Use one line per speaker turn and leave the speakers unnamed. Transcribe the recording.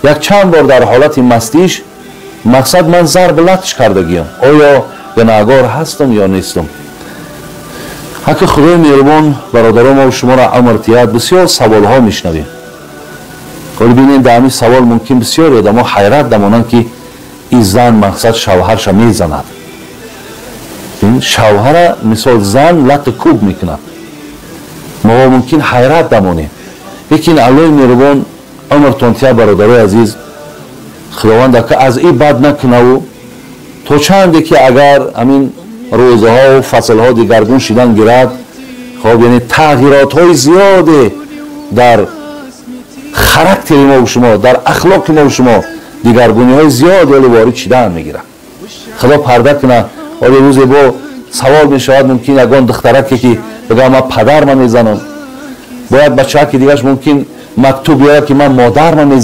یک چند بار در حالت مستیش مقصد من ضرب لطش کردگیم، آیا گناهگار هستم یا نیستم؟ حق خدای مهربان برادران و شما را امرتیت بسیار سوال ها میشنویم. ولی ببینید در همین سوال ممکن بسیار آدم‌ها حیرت دمانند که این زن مقصد شوهرش میزند. این شوهر مثال زن لط کوب میکند. ما ممکن حیرت دمانیم. لیکن الله مهربان امرتان تیا برادرای عزیز خداوند که از این بد نکنه و تو چندی که اگر همین روزه ها و فصل ها دیگرگون شدن گیرد، خب یعنی تغییرات های زیاده در خاراکتر ما و شما، در اخلاق ما و شما دیگرگونی های زیاد ولی وارد شدن میگیره. خدا پرده کنه. ولی روز با سوال میشود ممکن یگان دخترک که بگه من پدر من میزنم، باید بچه که دیگرش ممکن مکتوب بیاید که من مادر من میزنم.